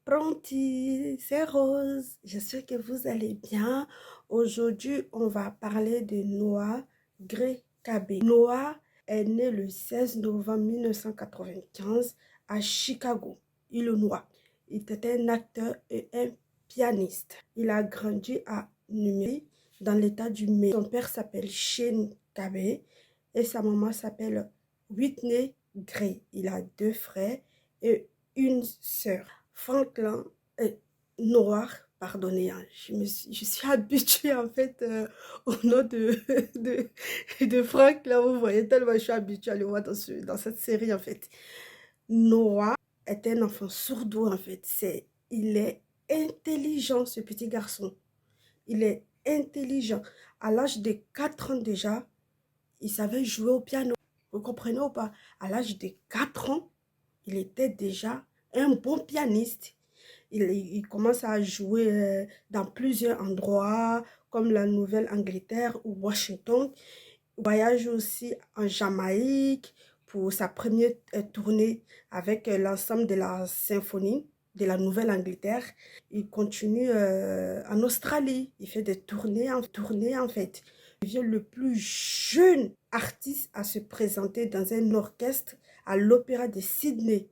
Pronti, c'est Rose. J'espère que vous allez bien. Aujourd'hui, on va parler de Noah Gray-Cabé. Noah est né le 16 novembre 1995 à Chicago, Illinois. Il était un acteur et un pianiste. Il a grandi à New York, dans l'état du Maine. Son père s'appelle Shane Cabé et sa maman s'appelle Whitney Gray. Il a deux frères et une sœur. Franklin est noir, pardonnez, hein, je suis habituée en fait au nom de Franklin, vous voyez, tellement je suis habituée à le voir dans cette série en fait. Noah est un enfant sourd en fait, il est intelligent ce petit garçon, il est intelligent. À l'âge de 4 ans déjà, il savait jouer au piano, vous comprenez ou pas? À l'âge de 4 ans, il était déjà un bon pianiste. Il commence à jouer dans plusieurs endroits, comme la Nouvelle-Angleterre ou Washington. Il voyage aussi en Jamaïque pour sa première tournée avec l'ensemble de la symphonie de la Nouvelle-Angleterre. Il continue en Australie. Il fait des tournées en fait. Il devient le plus jeune artiste à se présenter dans un orchestre à l'Opéra de Sydney.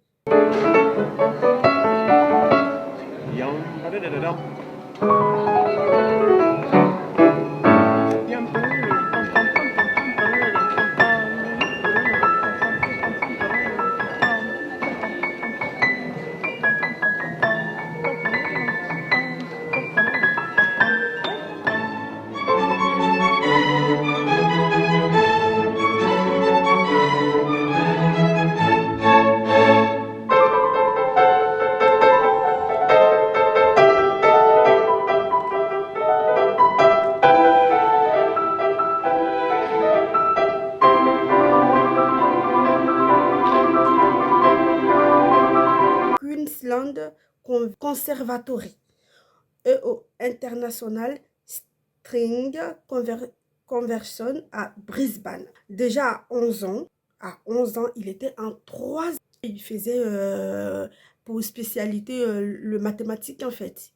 Queensland Conservatory et au International String Conversion à Brisbane. Déjà à 11 ans, il était en 3 ans. Il faisait pour spécialité le mathématique en fait.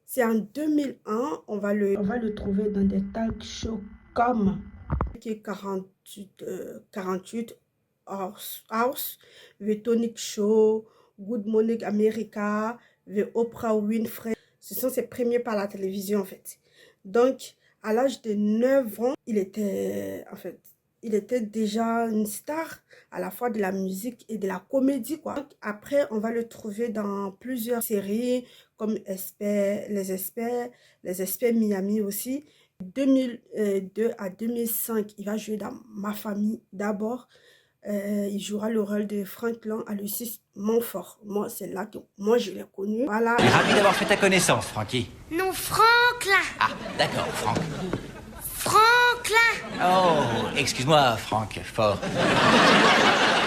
C'est en 2001, on va le trouver dans des talk shows comme 48 Hours, The Tonight Show, Good Morning America, The Oprah Winfrey. Ce sont ses premiers par la télévision en fait. Donc, à l'âge de 9 ans, il était déjà une star à la fois de la musique et de la comédie quoi. Donc, après, on va le trouver dans plusieurs séries comme Les Experts Miami aussi. 2002 à 2005, il va jouer dans Ma famille d'abord. Il jouera le rôle de Franklin à Lucis Montfort. Moi, c'est là que je l'ai connu. Voilà. Je suis ravi d'avoir fait ta connaissance, Frankie. Non, Franklin. Ah, d'accord, Franck. Franklin. Oh, excuse-moi, Franck, fort.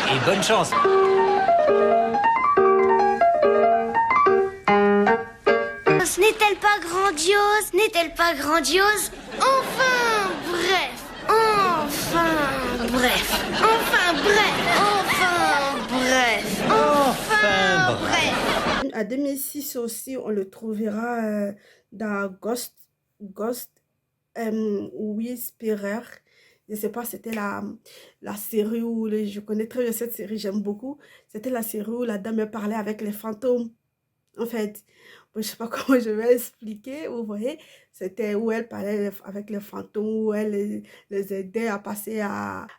Et bonne chance. N'est-elle pas grandiose? N'est-elle pas grandiose? Enfin, bref. Enfin, bref. Enfin, bref. Enfin, bref. Enfin, bref. À 2006 aussi, on le trouvera dans Ghost Whisperer. Je ne sais pas, c'était la série où, je connais très bien cette série, j'aime beaucoup. C'était la série où la dame parlait avec les fantômes. En fait, je ne sais pas comment je vais expliquer, vous voyez. C'était où elle parlait avec les fantômes, où elle les aidait à passer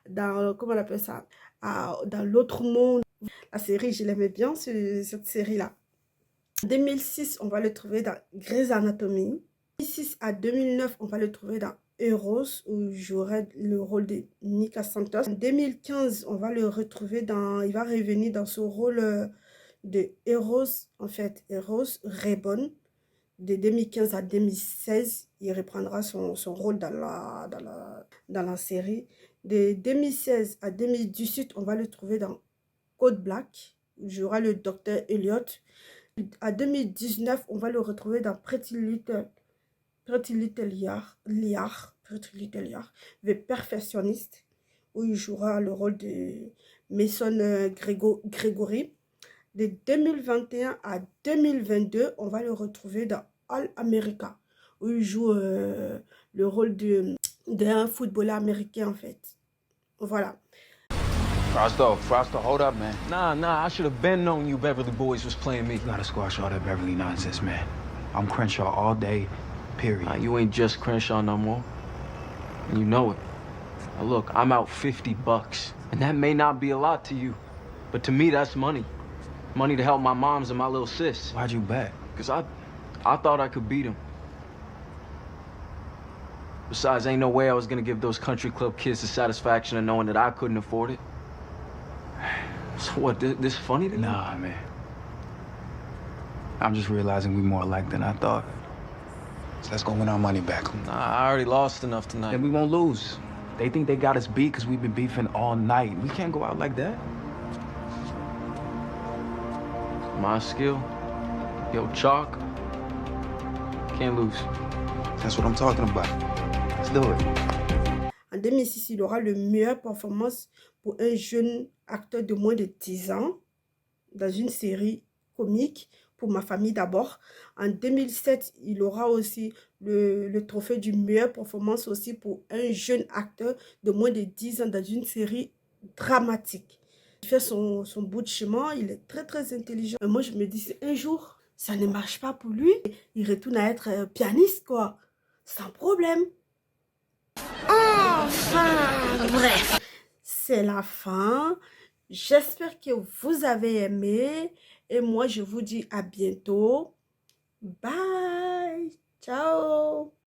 dans, comment on appelle ça, dans l'autre monde. La série, je l'aimais bien, cette série-là. En 2006, on va le trouver dans Grey's Anatomy. 2006 à 2009, on va le trouver dans Heroes, où j'aurai le rôle de Mika Santos. En 2015, on va le retrouver il va revenir dans ce rôle de Heroes, en fait, Heroes Reborn. De 2015 à 2016, il reprendra son rôle dans la série. De 2016 à 2018, on va le trouver dans Code Black, où j'aurai le docteur Elliot. À 2019, on va le retrouver dans Pretty Little Liars, The Perfectionist, où il jouera le rôle de Mason Gregory. De 2021 à 2022, on va le retrouver dans All America, où il joue le rôle d'un footballeur américain en fait. Voilà. Frosto, hold up, man. Nah, I should have been known you Beverly Boys was playing me. You gotta squash all that Beverly nonsense, man. I'm Crenshaw all day, period. Nah, you ain't just Crenshaw no more. And you know it. Now look, I'm out $50. And that may not be a lot to you. But to me, that's money. Money to help my moms and my little sis. Why'd you bet? Because I thought I could beat him. Besides, ain't no way I was gonna give those country club kids the satisfaction of knowing that I couldn't afford it. So what, this funny to you? Nah, man. I'm just realizing we more alike than I thought. So let's go win our money back. Nah, I already lost enough tonight. And we won't lose. They think they got us beat because we've been beefing all night. We can't go out like that. My skill? Yo, chalk? Can't lose. That's what I'm talking about. Let's do it. En 2006, il aura le meilleure performance pour un jeune acteur de moins de 10 ans dans une série comique pour Ma famille d'abord. En 2007, il aura aussi le trophée du meilleure performance aussi pour un jeune acteur de moins de 10 ans dans une série dramatique. Il fait son bout de chemin, il est très intelligent. Et moi, je me dis, si un jour, ça ne marche pas pour lui, il retourne à être pianiste, quoi. Sans problème. Enfin, bref. C'est la fin. J'espère que vous avez aimé. Et moi, je vous dis à bientôt. Bye. Ciao.